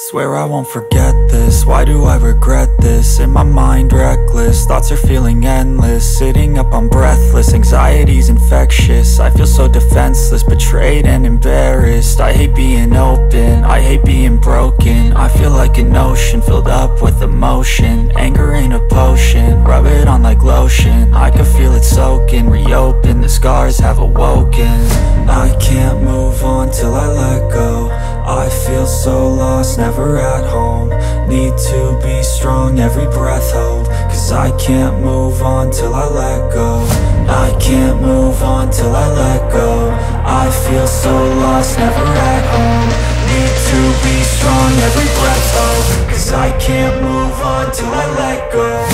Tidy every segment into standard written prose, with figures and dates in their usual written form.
Swear I won't forget this, why do I regret this? In my mind reckless, thoughts are feeling endless. Sitting up, I'm breathless, anxiety's infectious. I feel so defenseless, betrayed and embarrassed. I hate being open, I hate being broken. I feel like an ocean filled up with emotion. Anger ain't a potion, rub it on like lotion. I can feel it soaking, reopen, the scars have awoken. I can't move on till I let go. I feel so lost, never at home. Need to be strong, every breath hold. Cause I can't move on till I let go. I can't move on till I let go. I feel so lost, never at home. Need to be strong, every breath hold. Cause I can't move on till I let go.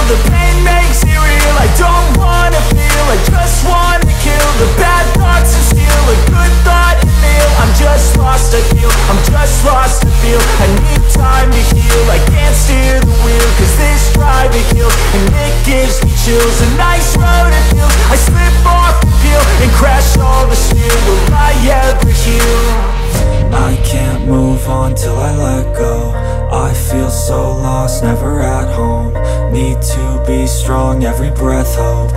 The pain makes it real, I don't wanna feel, I just wanna kill the bad thoughts and steal a good thought and feel. I'm just lost, I feel, I'm just lost, I feel. I need time to heal, I can't steer the wheel. Cause this drive it kills, and it gives me chills. A nice road it feels, I slip off the peel and crash all the steel. Will I ever heal? I can't move on till I let go. I feel so lost, never at home. Need to be strong, every breath hold.